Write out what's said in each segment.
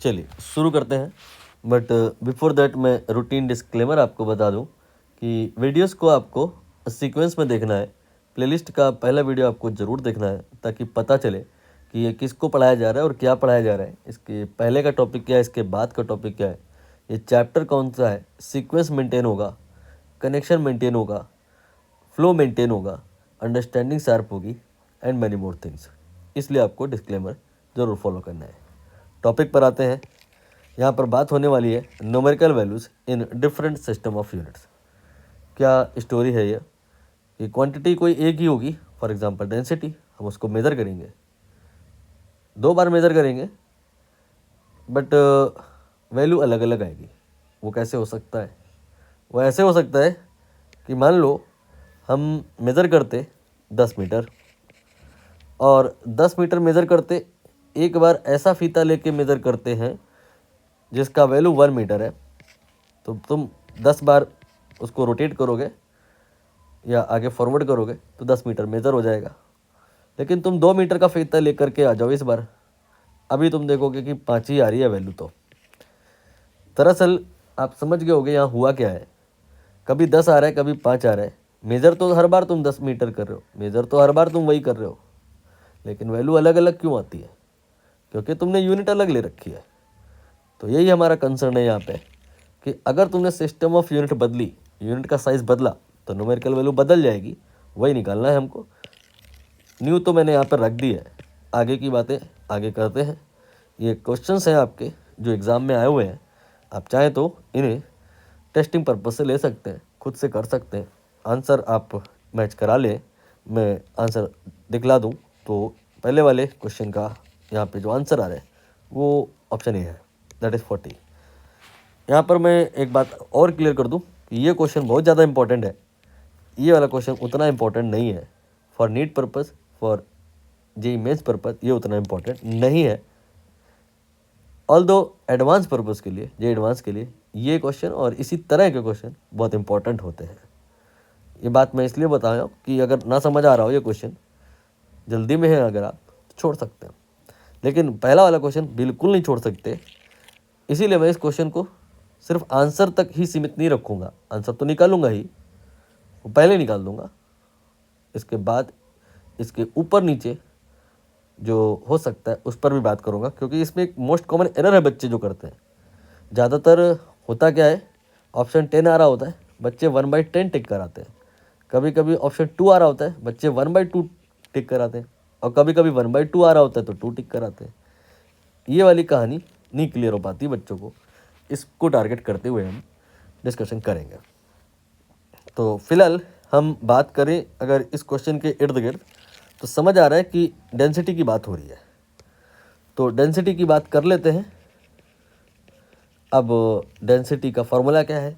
चलिए शुरू करते हैं। बट बिफोर दैट मैं रूटीन डिस्क्लेमर आपको बता दूं कि वीडियोस को आपको सीक्वेंस में देखना है। प्लेलिस्ट का पहला वीडियो आपको ज़रूर देखना है ताकि पता चले कि ये किसको पढ़ाया जा रहा है और क्या पढ़ाया जा रहा है, इसके पहले का टॉपिक क्या है, इसके बाद का टॉपिक क्या है, ये चैप्टर कौन सा है, सीक्वेंस मेंटेन होगा, कनेक्शन मेंटेन होगा, फ्लो मेंटेन होगा, अंडरस्टैंडिंग शार्प होगी एंड मैनी मोर थिंग्स। इसलिए आपको डिस्क्लेमर ज़रूर फॉलो करना है। टॉपिक पर आते हैं। यहाँ पर बात होने वाली है numerical values in different system of units. क्या स्टोरी है ये कि क्वांटिटी कोई एक ही होगी, फॉर एग्जांपल डेंसिटी, हम उसको मेज़र करेंगे, 2 बार मेज़र करेंगे, बट वैल्यू अलग अलग आएगी। वो कैसे हो सकता है? वो ऐसे हो सकता है कि मान लो हम मेज़र करते 10 मीटर और 10 मीटर मेज़र करते, एक बार ऐसा फीता लेके मेज़र करते हैं जिसका वैल्यू 1 मीटर है, तो तुम 10 बार उसको रोटेट करोगे या आगे फॉरवर्ड करोगे तो 10 मीटर मेज़र हो जाएगा। लेकिन तुम 2 मीटर का फीता लेकर के आ जाओ इस बार, अभी तुम देखोगे कि 5 ही आ रही है वैल्यू। तो दरअसल आप समझ गए होगे यहाँ हुआ क्या है। कभी 10 आ रहा है, कभी 5 आ रहा है। मेज़र तो हर बार तुम 10 मीटर कर रहे हो, मेज़र तो हर बार तुम वही कर रहे हो, लेकिन वैल्यू अलग अलग क्यों आती है? क्योंकि तुमने यूनिट अलग ले रखी है। तो यही हमारा कंसर्न है यहाँ पे कि अगर तुमने सिस्टम ऑफ यूनिट बदली, यूनिट का साइज़ बदला, तो न्यूमेरिकल वैल्यू बदल जाएगी। वही निकालना है हमको। न्यू तो मैंने यहाँ पर रख दी है, आगे की बातें आगे करते हैं। ये क्वेश्चंस हैं आपके जो एग्ज़ाम में आए हुए हैं। आप चाहें तो इन्हें टेस्टिंग पर्पज़ से ले सकते हैं, खुद से कर सकते हैं। आंसर आप मैच करा लें, मैं आंसर दिखला दूं तो पहले वाले क्वेश्चन का यहाँ पे जो आंसर आ रहा है वो ऑप्शन ए है, दैट इज़ 40। यहाँ पर मैं एक बात और क्लियर कर दूं कि ये क्वेश्चन बहुत ज़्यादा इंपॉर्टेंट है। ये वाला क्वेश्चन उतना इंपॉर्टेंट नहीं है for NEET purpose, for JEE mains purpose ये उतना इंपॉर्टेंट नहीं है। ऑल्दो एडवांस पर्पज़ के लिए, जे एडवांस के लिए ये क्वेश्चन और इसी तरह के क्वेश्चन बहुत इंपॉर्टेंट होते हैं। ये बात मैं इसलिए बता रहा हूँ कि अगर ना समझ आ रहा हो ये क्वेश्चन, जल्दी में है अगर आप, तो छोड़ सकते हैं। लेकिन पहला वाला क्वेश्चन बिल्कुल नहीं छोड़ सकते। इसीलिए मैं इस क्वेश्चन को सिर्फ आंसर तक ही सीमित नहीं रखूँगा। आंसर तो निकालूंगा ही, वो पहले निकाल दूंगा, इसके बाद इसके ऊपर नीचे जो हो सकता है उस पर भी बात करूँगा, क्योंकि इसमें एक मोस्ट कॉमन एरर है बच्चे जो करते हैं। ज़्यादातर होता क्या है, ऑप्शन 10 आ रहा होता है, बच्चे 1/10 टिक कराते हैं। कभी कभी ऑप्शन 2 आ रहा होता है, बच्चे 1/2 टिक कराते हैं। और कभी कभी 1/2 आ रहा होता है तो 2 टिक कराते हैं। ये वाली कहानी नहीं क्लियर हो पाती बच्चों को। इसको टारगेट करते हुए हम डिस्कशन करेंगे। तो फिलहाल हम बात करें अगर इस क्वेश्चन के इर्द गिर्द, तो समझ आ रहा है कि डेंसिटी की बात हो रही है। तो डेंसिटी की बात कर लेते हैं। अब डेंसिटी का फॉर्मूला क्या है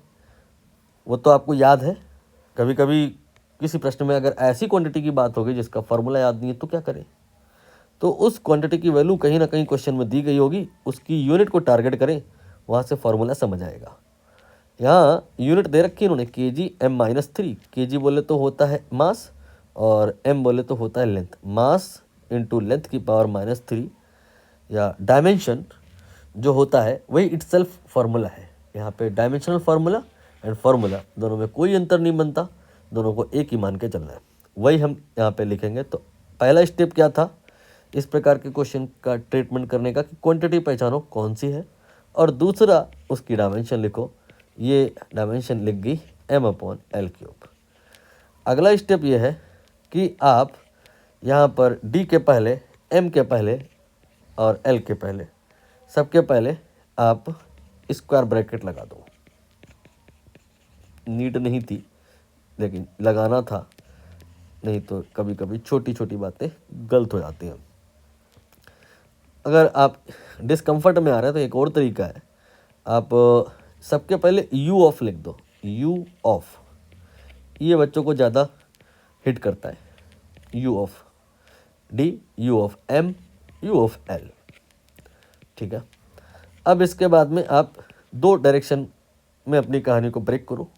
वो तो आपको याद है। कभी कभी किसी प्रश्न में अगर ऐसी क्वांटिटी की बात होगी जिसका फॉर्मूला याद नहीं है तो क्या करें? तो उस क्वांटिटी की वैल्यू कहीं ना कहीं क्वेश्चन में दी गई होगी, उसकी यूनिट को टारगेट करें, वहाँ से फॉर्मूला समझ आएगा। यहाँ यूनिट दे रखी है इन्होंने kg/m-3। kg बोले तो होता है मास और m बोले तो होता है लेंथ। मास इंटू लेंथ की पावर -3 या डायमेंशन जो होता है वही इटसेल्फ फार्मूला है। यहाँ पे डायमेंशनल फार्मूला एंड फार्मूला दोनों में कोई अंतर नहीं बनता, दोनों को एक ही मान के चलना है। वही हम यहाँ पे लिखेंगे। तो पहला स्टेप क्या था इस प्रकार के क्वेश्चन का ट्रीटमेंट करने का कि क्वांटिटी पहचानो कौन सी है, और दूसरा उसकी डायमेंशन लिखो। ये डायमेंशन लिख गई m/L3। अगला स्टेप ये है कि आप यहाँ पर d के पहले, m के पहले और l के पहले, सबके पहले आप स्क्वायर ब्रैकेट लगा दो। नीड नहीं थी लेकिन लगाना था, नहीं तो कभी कभी छोटी छोटी बातें गलत हो जाती हैं। अगर आप डिस्कम्फर्ट में आ रहे हैं तो एक और तरीका है, आप सबके पहले u ऑफ लिख दो। u ऑफ, ये बच्चों को ज़्यादा हिट करता है। u of d, u of m, u of l। ठीक है। अब इसके बाद में आप 2 डायरेक्शन में अपनी कहानी को ब्रेक करो।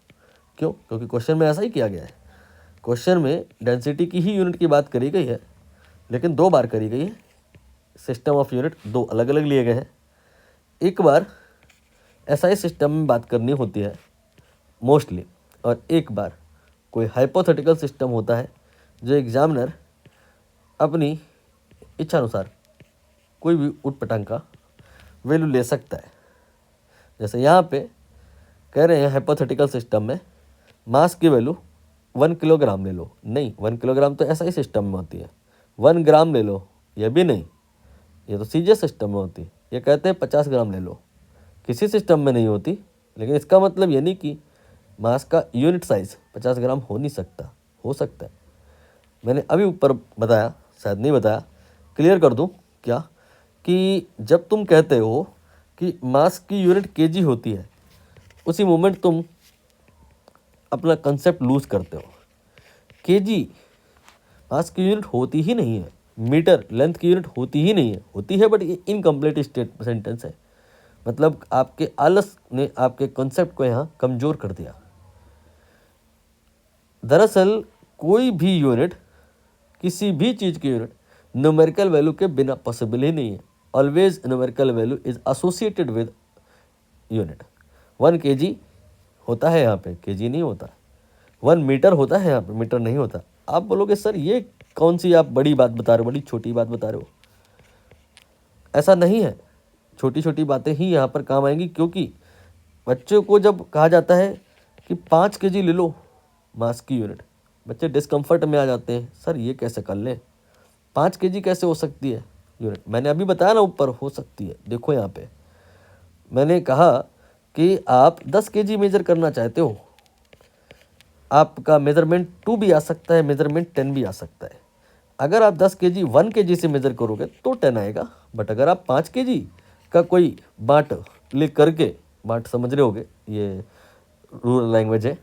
क्यों? क्योंकि क्वेश्चन में ऐसा ही किया गया है। क्वेश्चन में डेंसिटी की ही यूनिट की बात करी गई है, लेकिन 2 बार करी गई है। सिस्टम ऑफ यूनिट 2 अलग अलग लिए गए हैं। एक बार एसआई सिस्टम में बात करनी होती है मोस्टली, और एक बार कोई हाइपोथेटिकल सिस्टम होता है जो एग्जामिनर अपनी इच्छा अनुसार कोई भी उटपटांग का वैल्यू ले सकता है। जैसे यहाँ पे कह रहे हैं हाइपोथेटिकल सिस्टम में मास की वैल्यू 1 किलोग्राम ले लो, नहीं 1 किलोग्राम तो ऐसा ही सिस्टम में होती है, 1 ग्राम ले लो, ये भी नहीं, ये तो सीजे सिस्टम में होती है। ये कहते हैं 50 ग्राम ले लो, किसी सिस्टम में नहीं होती। लेकिन इसका मतलब ये नहीं कि मास का यूनिट साइज 50 ग्राम हो नहीं सकता, हो सकता है। मैंने अभी ऊपर बताया, शायद नहीं बताया, क्लियर कर दूं क्या, कि जब तुम कहते हो कि मास की यूनिट केजी होती है, उसी मोमेंट तुम अपना कंसेप्ट लूज करते हो। केजी मास की यूनिट होती ही नहीं है, मीटर लेंथ की यूनिट होती ही नहीं है, होती है बट ये इनकम्प्लीट सेंटेंस है। मतलब आपके आलस ने आपके कॉन्सेप्ट को यहाँ कमज़ोर कर दिया। दरअसल कोई भी यूनिट, किसी भी चीज़ की यूनिट न्यूमेरिकल वैल्यू के बिना पॉसिबल ही नहीं है। Always numerical value is associated with unit. 1 kg होता है यहाँ पे, केजी नहीं होता। 1 मीटर होता है यहाँ पे, मीटर नहीं होता। आप बोलोगे सर ये कौन सी आप बड़ी बात बता रहे हो, बड़ी छोटी बात बता रहे हो। ऐसा नहीं है, छोटी छोटी बातें ही यहाँ पर काम आएंगी, क्योंकि बच्चों को जब कहा जाता है कि 5 kg ले लो मास की यूनिट, बच्चे डिस्कम्फर्ट में आ जाते हैं, सर ये कैसे कर लें, 5 kg कैसे हो सकती है यूनिट। मैंने अभी बताया ना ऊपर हो सकती है। देखो यहाँ पे मैंने कहा कि आप 10 kg मेजर करना चाहते हो, आपका मेजरमेंट 2 भी आ सकता है, मेजरमेंट 10 भी आ सकता है। अगर आप 10 kg 1 kg से मेजर करोगे तो 10 आएगा, बट अगर आप 5 kg का कोई बाट ले करके, बाट समझ रहे होगे, ये रूरल लैंग्वेज है,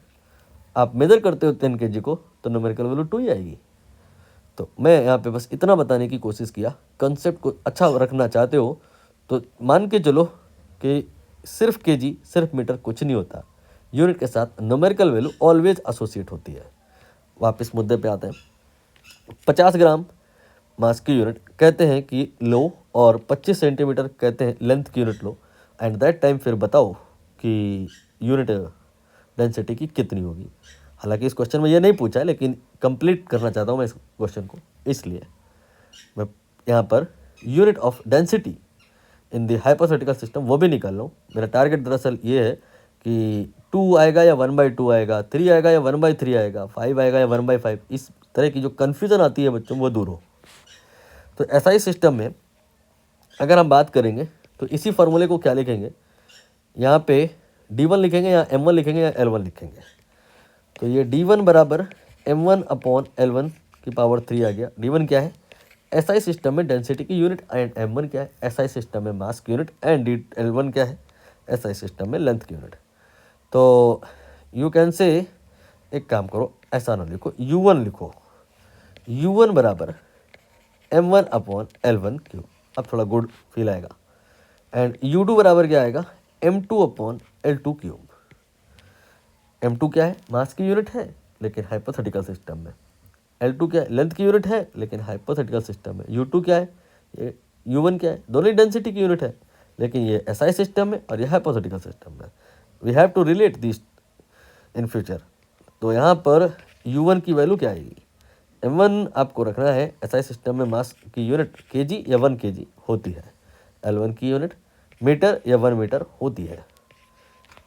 आप मेजर करते हो 10 kg को तो न्यूमेरिकल वैल्यू 2 ही आएगी। तो मैं यहाँ पे बस इतना बताने की कोशिश किया। कंसेप्ट को अच्छा रखना चाहते हो तो मान के चलो कि सिर्फ केजी सिर्फ मीटर कुछ नहीं होता, यूनिट के साथ न्यूमेरिकल वैल्यू ऑलवेज एसोसिएट होती है। वापस मुद्दे पे आते हैं। 50 ग्राम मास की यूनिट कहते हैं कि लो, और 25 सेंटीमीटर कहते हैं लेंथ की unit low, and that time फिर बताओ कि यूनिट डेंसिटी की कितनी होगी। हालांकि इस क्वेश्चन में ये नहीं पूछा है, लेकिन कंप्लीट करना चाहता हूँ मैं इस क्वेश्चन को, इसलिए मैं यहाँ per unit of density in the hypothetical system वो भी निकाल लो। मेरा टारगेट दरअसल ये है कि 2 आएगा या 1/2 आएगा, 3 आएगा या 1/3 आएगा, 5 आएगा या 1/5, इस तरह की जो कन्फ्यूज़न आती है बच्चों वो दूर हो। तो एसआई सिस्टम में अगर हम बात करेंगे तो इसी फार्मूले को क्या लिखेंगे, यहाँ पे D1 लिखेंगे या M1 लिखेंगे या L1 लिखेंगे। तो ये D1 बराबर M1/L1 की पावर 3 आ गया। D1 क्या है, एसआई सिस्टम में डेंसिटी की यूनिट, एंड M1 क्या है, एसआई सिस्टम में मास की यूनिट, एंड L1 क्या है, एसआई सिस्टम में लेंथ की यूनिट। तो यू कैन से, एक काम करो ऐसा ना लिखो, U1 लिखो, U1 बराबर M1/L1 क्यूब। अब थोड़ा गुड फील आएगा। एंड U2 बराबर क्या आएगा, M2/L2 क्यूब। M2 क्या है, मास की यूनिट है लेकिन हाइपोथेटिकल सिस्टम में। L2 क्या है, लेंथ की यूनिट है लेकिन हाइपोथेटिकल सिस्टम में। U2 क्या है, ये U1 क्या है, दोनों ही डेंसिटी की यूनिट है, लेकिन ये एसआई सिस्टम में और ये हाइपोथेटिकल सिस्टम में। We have to relate this in future. तो यहाँ पर U1 की वैल्यू क्या आएगी, M1 आपको रखना है, एसआई सिस्टम में मास की यूनिट केजी या 1 kg होती है, L1 की यूनिट मीटर या 1 मीटर होती है।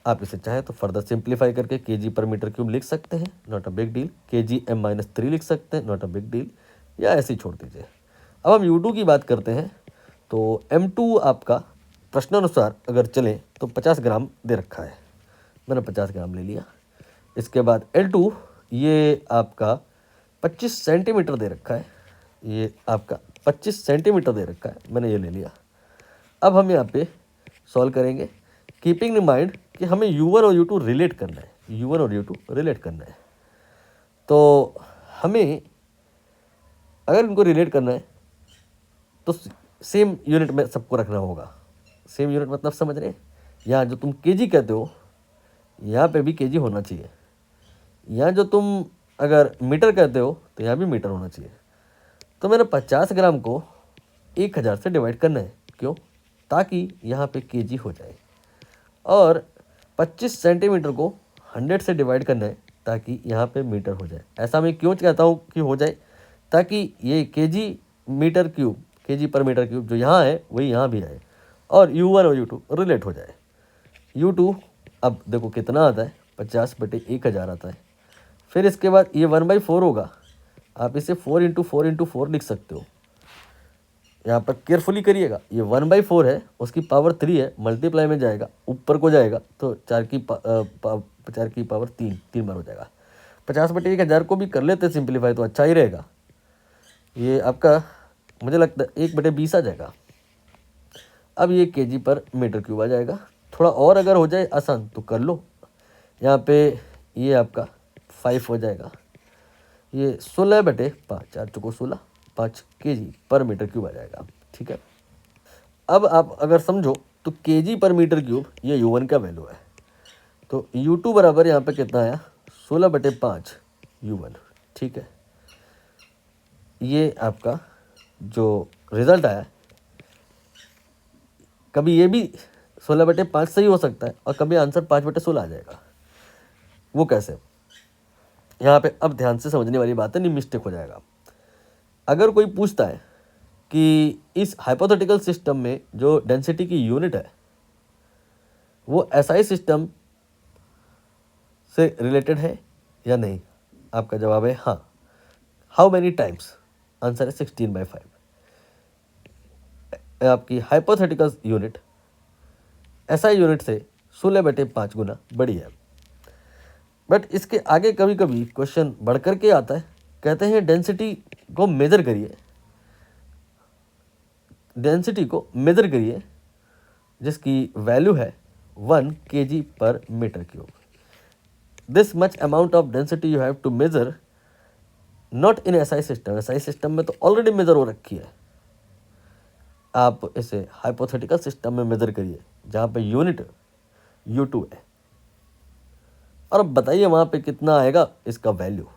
आप इसे चाहे तो फर्दर सिंप्लीफाई करके kg/m³ लिख सकते हैं, not a big deal. kgm-3 लिख सकते हैं, नॉट अ बिग डील, या ऐसे ही छोड़ दीजिए। अब हम U2 की बात करते हैं। तो M2 आपका प्रश्नानुसार अगर चले तो 50 ग्राम दे रखा है, मैंने 50 ग्राम ले लिया। इसके बाद L2 ये आपका 25 सेंटीमीटर दे रखा है, ये आपका 25 सेंटीमीटर दे रखा है, मैंने ये ले लिया। अब हम यहाँ पे सॉल्व करेंगे, कीपिंग इन माइंड कि हमें U1 और U2 रिलेट करना है, U1 और U2 रिलेट करना है। तो हमें अगर इनको रिलेट करना है तो सेम यूनिट में सबको रखना होगा। सेम यूनिट मतलब समझ रहे हैं, यहाँ जो तुम केजी कहते हो यहाँ पे भी केजी होना चाहिए, यहाँ जो तुम अगर मीटर कहते हो तो यहाँ भी मीटर होना चाहिए। तो मैंने 50 ग्राम को 1000 से डिवाइड करना है। क्यों, ताकि यहाँ पे केजी हो जाए, और 25 सेंटीमीटर को 100 से डिवाइड करना है ताकि यहाँ पे मीटर हो जाए। ऐसा मैं क्यों कहता हूँ कि हो जाए, ताकि ये केजी मीटर क्यूब, केजी पर मीटर क्यूब जो यहाँ है वही यहाँ भी आए और U1 और U2 रिलेट हो जाए। U2 अब देखो कितना आता है, 50/1000 आता है। फिर इसके बाद ये 1/4 होगा, आप इसे 4 × 4 × 4 लिख सकते हो। यहाँ पर केयरफुली करिएगा, ये 1/4 है, उसकी पावर 3 है, मल्टीप्लाई में जाएगा, ऊपर को जाएगा तो 4 की पावर 3 बार हो जाएगा। 50/1000 को भी कर लेते सिंप्लीफाई तो अच्छा ही रहेगा। ये आपका मुझे लगता है 1/20 आ जाएगा। अब ये केजी पर मीटर क्यूब आ जाएगा। थोड़ा और अगर हो जाए आसान तो कर लो, यहाँ पे ये आपका 5 हो जाएगा। ये 16/5, 4 चौको 16, 5 केजी पर मीटर क्यूब आ जाएगा। ठीक है, अब आप अगर समझो तो केजी पर मीटर क्यूब ये U1 का वैल्यू है, तो U2 बराबर यहाँ पे कितना आया, 16/5 U1। ठीक है, ये आपका जो रिजल्ट आया, कभी ये भी 16/5 सही हो सकता है और कभी आंसर 5/16 आ जाएगा। वो कैसे, यहाँ पे अब ध्यान से समझने वाली बात है, नहीं मिस्टेक हो जाएगा। अगर कोई पूछता है कि इस हाइपोथेटिकल सिस्टम में जो डेंसिटी की यूनिट है वो SI सिस्टम से रिलेटेड है या नहीं, आपका जवाब है हाँ। हाउ मैनी टाइम्स, आंसर है 16/5। आपकी हाइपोथेटिकल यूनिट SI यूनिट से 16/5 गुना बड़ी है। बट इसके आगे कभी कभी क्वेश्चन बढ़ कर के आता है, कहते हैं डेंसिटी को मेजर करिए, डेंसिटी को मेजर करिए जिसकी वैल्यू है 1 kg per metre cube. This much amount of density you have to measure not in SI system. SI system में तो ऑलरेडी मेजर हो रखी है, आप इसे हाइपोथेटिकल सिस्टम में मेजर करिए जहाँ पे यूनिट U2 है, और अब बताइए वहाँ पे कितना आएगा इसका वैल्यू।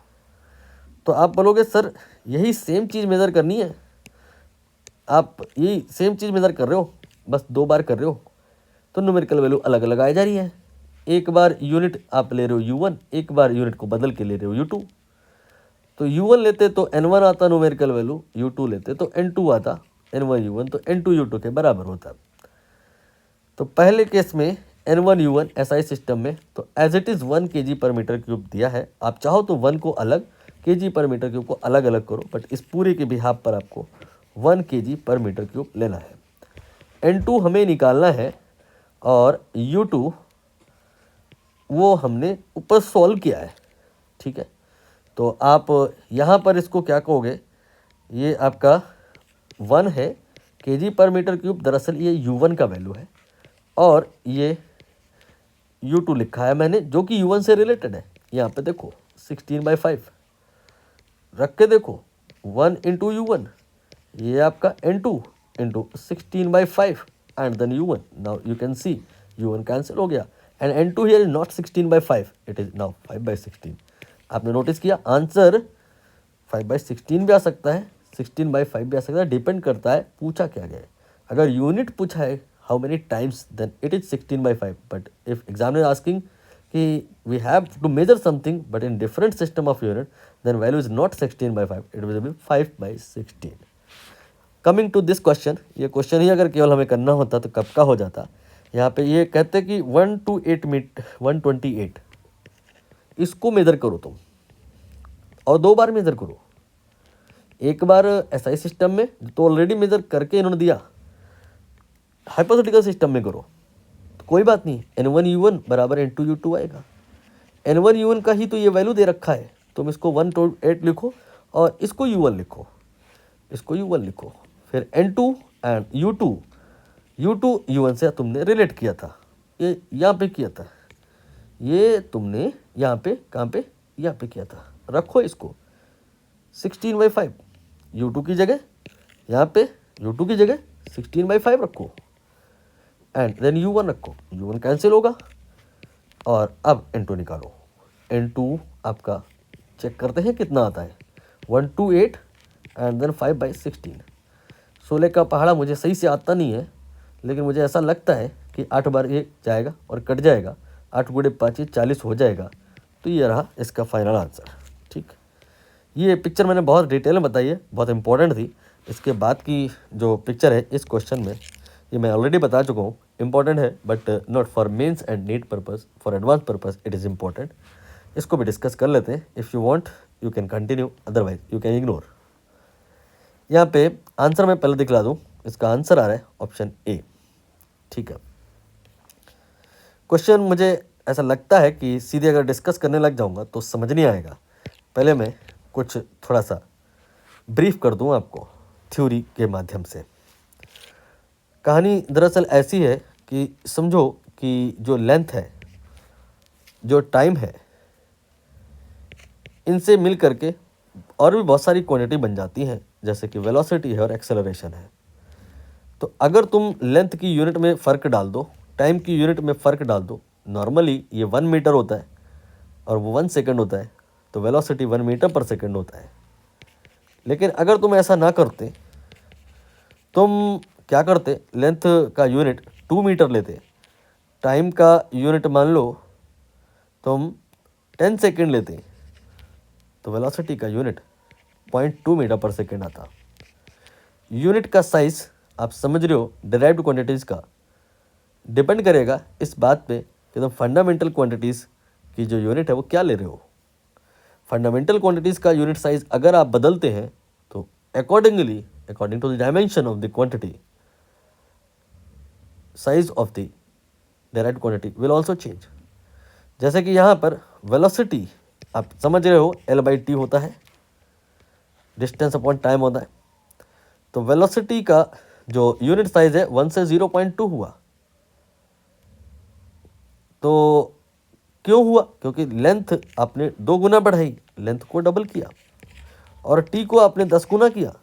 तो आप बोलोगे सर यही सेम चीज़ मेज़र करनी है, आप यही सेम चीज़ मेज़र कर रहे हो, बस 2 बार कर रहे हो, तो न्यूमेरिकल वैल्यू अलग अलग आ जा रही है। एक बार यूनिट आप ले रहे हो U1, एक बार यूनिट को बदल के ले रहे हो U2। तो U1 लेते तो N1 आता न्यूमेरिकल वैल्यू, U2 लेते तो N2 आता, N1 U1 तो N2 U2 के बराबर होता। तो पहले केस में N1 U1 SI सिस्टम में तो as it is 1 kg per metre cube दिया है। आप चाहो तो 1 को अलग, kg पर मीटर क्यूब को अलग अलग करो, बट इस पूरे के बिहाफ पर आपको 1 kg पर मीटर क्यूब लेना है। N2 हमें निकालना है और U2 वो हमने ऊपर सॉल्व किया है। ठीक है, तो आप यहाँ पर इसको क्या कहोगे, ये आपका 1 है kg पर मीटर क्यूब, दरअसल ये U1 का वैल्यू है, और ये U2 लिखा है मैंने जो कि U1 से रिलेटेड है। यहाँ पे देखो 16/5 रख के देखो, 1 × U1, ये आपका N2 × 16/5 and then U1। Now you can see U1 cancel हो गया and N2 here is not 16/5, it is now 5/16। आपने नोटिस किया आंसर 5/16 भी आ सकता है, 16/5 भी आ सकता है, डिपेंड करता है पूछा क्या गया है। अगर यूनिट पूछा है how many times, then it is 16/5, but if examiner asking कि we have to measure something but in different system of unit, then value is not 16/5, it will be 5/16। coming to this question, ये question ही अगर केवल हमें करना होता तो कब का हो जाता। यहाँ पे ये कहते कि 128, इसको मेजर करो तुम, और 2 बार मेजर करो। एक बार SI सिस्टम में तो ऑलरेडी मेजर करके इन्होंने दिया, हाइपोथेटिकल सिस्टम में करो तो कोई बात नहीं, N1 U1 बराबर N2 U2 आएगा। N1 U1 का ही तो ये वैल्यू दे रखा है, तुम इसको 128 लिखो और इसको U1 लिखो, इसको U1 लिखो, फिर N2 एंड U2 U1 से तुमने रिलेट किया था, ये यहाँ पे किया था, ये तुमने यहाँ पे कहाँ पे, यहाँ पे किया था, रखो इसको 16/5 U2 की जगह, यहाँ पे U2 की जगह 16/5 रखो एंड देन U1 रखो, U1 कैंसिल होगा, और अब N2 निकालो। N2 आपका चेक करते हैं कितना आता है, 128 एंड देन 5/16। 16 का पहाड़ा मुझे सही से आता नहीं है, लेकिन मुझे ऐसा लगता है कि 8 बार ये जाएगा और कट जाएगा, 8 गुणे 5 40 हो जाएगा। तो ये रहा इसका फाइनल आंसर। ठीक, ये पिक्चर मैंने बहुत डिटेल में बताई है, बहुत इंपॉर्टेंट थी। इसके बाद की जो पिक्चर है इस क्वेश्चन में, ये मैं ऑलरेडी बता चुका हूँ, इंपॉर्टेंट है but not for mains and NEET purpose, for advance purpose it is important. इसको भी डिस्कस कर लेते हैं। If you want you can continue, otherwise you can ignore. यहाँ पे आंसर मैं पहले दिखला दूँ। इसका आंसर आ रहा है ऑप्शन ए। ठीक है, क्वेश्चन मुझे ऐसा लगता है कि सीधे अगर डिस्कस करने लग जाऊँगा तो समझ नहीं आएगा। पहले मैं कुछ थोड़ा सा ब्रीफ कर दूँ आपको थ्योरी के माध्यम से। कहानी दरअसल ऐसी है कि समझो कि जो लेंथ है, जो टाइम है, इनसे मिल करके और भी बहुत सारी क्वांटिटी बन जाती हैं, जैसे कि वेलोसिटी है और एक्सेलरेशन है। तो अगर तुम लेंथ की यूनिट में फ़र्क डाल दो, टाइम की यूनिट में फ़र्क डाल दो, नॉर्मली ये 1 मीटर होता है और वो 1 सेकंड होता है, तो वेलोसिटी 1 मीटर पर सेकंड होता है। लेकिन अगर तुम ऐसा ना करते, तुम क्या करते, लेंथ का यूनिट 2 मीटर लेते, टाइम का यूनिट मान लो तुम 10 सेकंड लेते, तो वेलोसिटी का यूनिट 0.2 मीटर पर सेकंड आता। यूनिट का साइज़ आप समझ रहे हो, डिराइव्ड क्वांटिटीज़ का डिपेंड करेगा इस बात पे कि तुम फंडामेंटल क्वांटिटीज़ की जो यूनिट है वो क्या ले रहे हो। फंडामेंटल क्वांटिटीज़ का यूनिट साइज़ अगर आप बदलते हैं तो accordingly, according to the dimension of the quantity, size of the derived quantity will also change. जैसे कि यहाँ पर वेलोसिटी आप समझ रहे हो L/T होता है, डिस्टेंस अपॉन टाइम होता है। तो वेलोसिटी का जो यूनिट साइज है 1 से 0.2 हुआ। तो क्यों हुआ? क्योंकि लेंथ आपने 2 गुना बढ़ाई, लेंथ को डबल किया, और टी को आपने 10 गुना किया।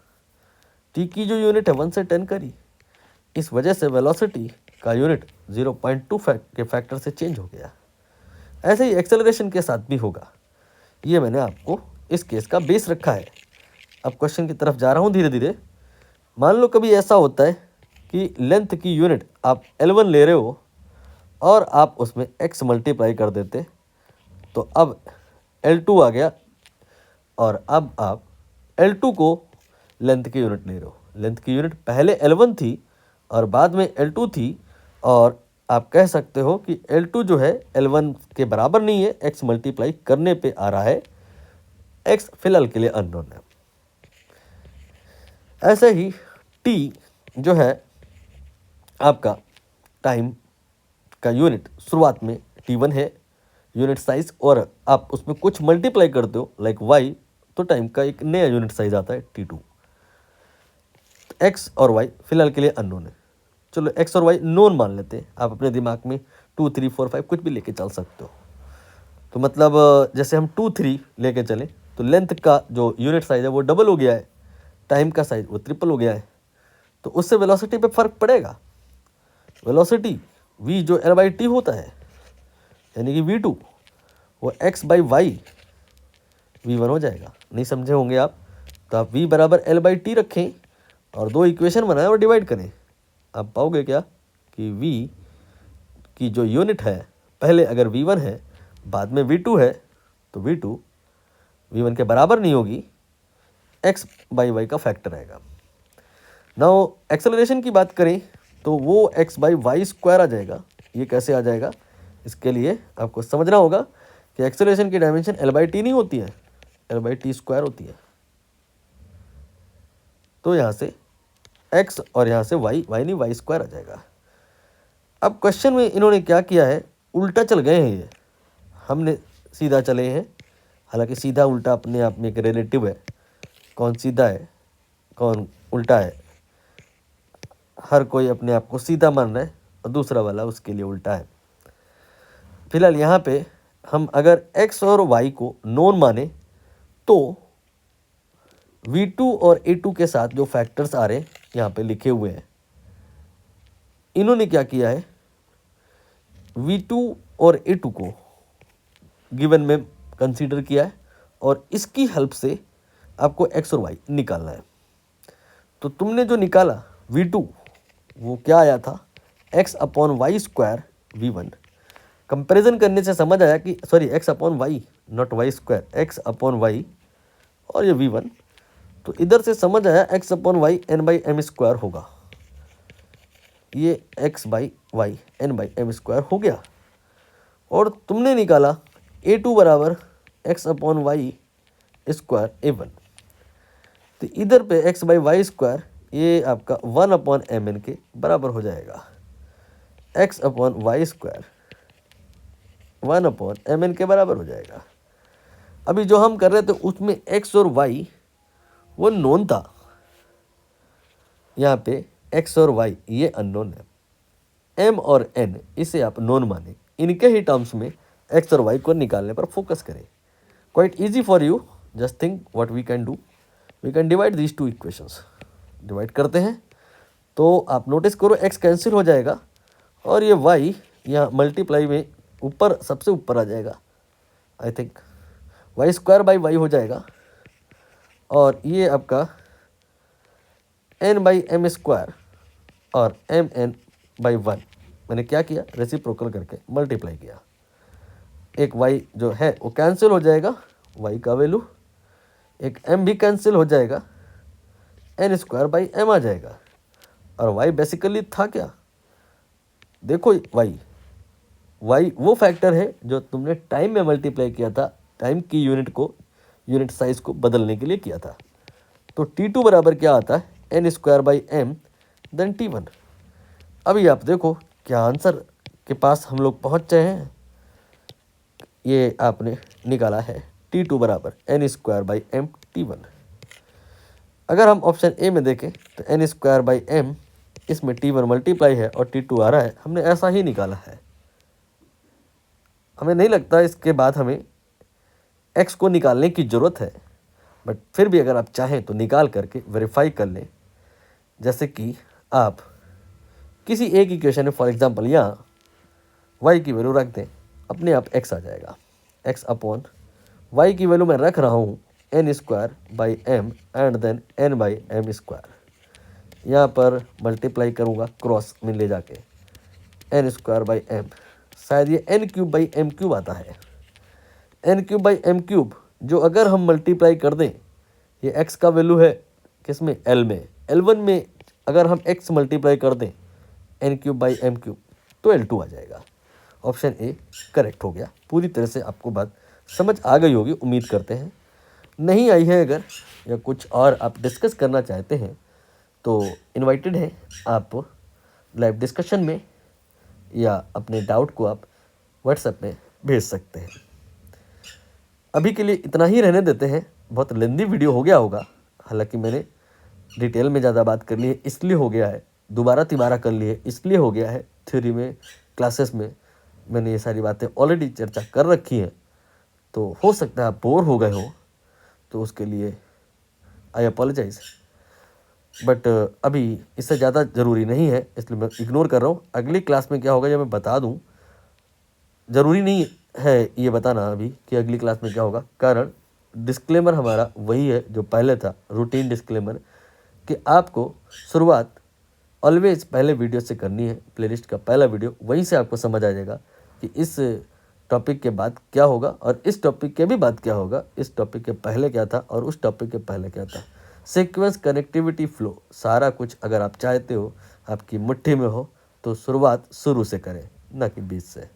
टी की जो यूनिट है 1 से 10 करी, इस वजह से वेलोसिटी का यूनिट 0.2 के फैक्टर से चेंज हो गया। ऐसे ही एक्सेलरेशन के साथ भी होगा। ये मैंने आपको इस केस का बेस रखा है। अब क्वेश्चन की तरफ जा रहा हूँ धीरे धीरे। मान लो कभी ऐसा होता है कि लेंथ की यूनिट आप L1 ले रहे हो और आप उसमें x मल्टीप्लाई कर देते, तो अब L2 आ गया, और अब आप L2 को लेंथ की यूनिट ले रहे हो। लेंथ की यूनिट पहले L1 थी और बाद में L2 थी, और आप कह सकते हो कि L2 जो है L1 के बराबर नहीं है, x मल्टीप्लाई करने पे आ रहा है, x फिलहाल के लिए अननोन है। ऐसे ही t जो है आपका टाइम का यूनिट शुरुआत में t1 है यूनिट साइज, और आप उसमें कुछ मल्टीप्लाई करते हो लाइक y, तो टाइम का एक नया यूनिट साइज आता है t2। x और y फिलहाल के लिए अननोन है। चलो x और y नोन मान लेते हैं। आप अपने दिमाग में 2, 3, 4, 5 कुछ भी लेके चल सकते हो। तो मतलब जैसे हम 2, 3 लेके चलें तो लेंथ का जो यूनिट साइज है वो डबल हो गया है, टाइम का साइज वो ट्रिपल हो गया है। तो उससे वेलोसिटी पे फर्क पड़ेगा। वेलोसिटी v जो L/T होता है, यानी कि v2, वो x/y v1 हो जाएगा। नहीं समझे होंगे आप, तो आप v बराबर L/T रखें और 2 इक्वेशन बनाएं और डिवाइड करें। आप पाओगे क्या कि v की जो यूनिट है, पहले अगर v1 है बाद में v2 है, तो v2 v1 के बराबर नहीं होगी, x/y का फैक्टर आएगा। नाउ एक्सेलरेशन की बात करें तो वो x/y स्क्वायर आ जाएगा। ये कैसे आ जाएगा? इसके लिए आपको समझना होगा कि एक्सेलरेशन की डायमेंशन L/T नहीं होती है, L/T स्क्वायर होती है। तो यहाँ से x और यहाँ से y नहीं y स्क्वायर आ जाएगा। अब क्वेश्चन में इन्होंने क्या किया है, उल्टा चल गए हैं ये। हमने सीधा चले हैं, हालांकि सीधा उल्टा अपने आप में एक रिलेटिव है। कौन सीधा है कौन उल्टा है, हर कोई अपने आप को सीधा मान रहा है और दूसरा वाला उसके लिए उल्टा है। फिलहाल यहाँ पे हम अगर x और y को नोन माने तो v2 और a2 के साथ जो फैक्टर्स आ रहे हैं यहाँ पे लिखे हुए हैं, इन्होंने क्या किया है, v2 और a2 को गिवन में कंसीडर किया है और इसकी हेल्प से आपको x और y निकालना है। तो तुमने जो निकाला v2 वो क्या आया था, x upon y square V1। Comparison करने से समझ आया कि sorry x upon y, not y square, x upon y और ये V1, तो इधर से समझ आया x upon Y n/m square होगा। ये x by Y n/m square हो गया। और तुमने निकाला A2 बराबर x upon y square A1, तो इधर पे एक्स बाई वाई स्क्वायर ये आपका 1/mn के बराबर हो जाएगा। X upon y square 1/mn के बराबर हो जाएगा। अभी जो हम कर रहे थे उसमें एक्स और वाई वो नोन था, यहाँ पे एक्स और वाई ये अननोन है। एम और एन इसे आप नोन माने, इनके ही टर्म्स में एक्स और वाई को निकालने पर फोकस करें। Quite easy for you, just think what we can do, we can divide these two equations. Divide करते हैं तो आप नोटिस करो एक्स कैंसिल हो जाएगा और ये वाई यहाँ मल्टीप्लाई में ऊपर सबसे ऊपर आ जाएगा। I think y square by y हो जाएगा और ये आपका n/m स्क्वायर और mn/1 मैंने क्या किया, रेसिप्रोकल करके मल्टीप्लाई किया। एक y जो है वो कैंसिल हो जाएगा, y का वैल्यू, एक m भी कैंसिल हो जाएगा, n² m आ जाएगा। और y बेसिकली था क्या, देखो y वो फैक्टर है जो तुमने टाइम में मल्टीप्लाई किया था, टाइम की यूनिट साइज को बदलने के लिए किया था। तो t2 बराबर क्या आता है, n² m t1। अभी आप देखो क्या आंसर के पास हम लोग पहुंच गए हैं। ये आपने निकाला है t2 बराबर n² m t1। अगर हम ऑप्शन ए में देखें तो n² m, इसमें t1 मल्टीप्लाई है और t2 आ रहा है, हमने ऐसा ही निकाला है। हमें नहीं लगता इसके बाद हमें x को निकालने की ज़रूरत है, बट फिर भी अगर आप चाहें तो निकाल करके वेरीफाई कर लें। जैसे कि आप किसी एक इक्वेशन में फॉर एग्जांपल यहाँ y की वैल्यू रख दें, अपने आप x आ जाएगा। x अपॉन y की वैल्यू मैं रख रहा हूँ n² m and then n/m square. यहाँ पर मल्टीप्लाई करूँगा क्रॉस में ले जाके n²/m, शायद ये n³ आता है। n³/m³ जो अगर हम मल्टीप्लाई कर दें, ये x का वैल्यू है किस में, L में, L1 में अगर हम x मल्टीप्लाई कर दें n³/m³ तो L2 आ जाएगा। ऑप्शन ए करेक्ट हो गया। पूरी तरह से आपको बात समझ आ गई होगी, उम्मीद करते हैं। नहीं आई है अगर, या कुछ और आप डिस्कस करना चाहते हैं तो इनवाइटेड है आप लाइव डिस्कशन में, या अपने डाउट को आप व्हाट्सएप में भेज सकते हैं। अभी के लिए इतना ही रहने देते हैं। बहुत लेंदी वीडियो हो गया होगा, हालांकि मैंने डिटेल में ज़्यादा बात कर ली है इसलिए हो गया है, दोबारा तिबारा कर लिए इसलिए हो गया है। थ्योरी में क्लासेस में मैंने ये सारी बातें ऑलरेडी चर्चा कर रखी हैं, तो हो सकता है आप बोर हो गए हो, तो उसके लिए आई अपोलोजाइज, बट अभी इससे ज़्यादा ज़रूरी नहीं है, इसलिए मैं इग्नोर कर रहा हूँ। अगली क्लास में क्या होगा ये मैं बता दूँ, ज़रूरी नहीं है ये बताना अभी कि अगली क्लास में क्या होगा, कारण डिस्क्लेमर हमारा वही है जो पहले था, रूटीन डिस्क्लेमर, कि आपको शुरुआत ऑलवेज पहले वीडियो से करनी है। प्लेलिस्ट का पहला वीडियो, वहीं से आपको समझ आ जाएगा कि इस टॉपिक के बाद क्या होगा और इस टॉपिक के भी बाद क्या होगा, इस टॉपिक के पहले क्या था और उस टॉपिक के पहले क्या था। सीक्वेंस, कनेक्टिविटी, फ्लो, सारा कुछ अगर आप चाहते हो आपकी मुट्ठी में हो तो शुरुआत शुरू से करें, ना कि बीच से।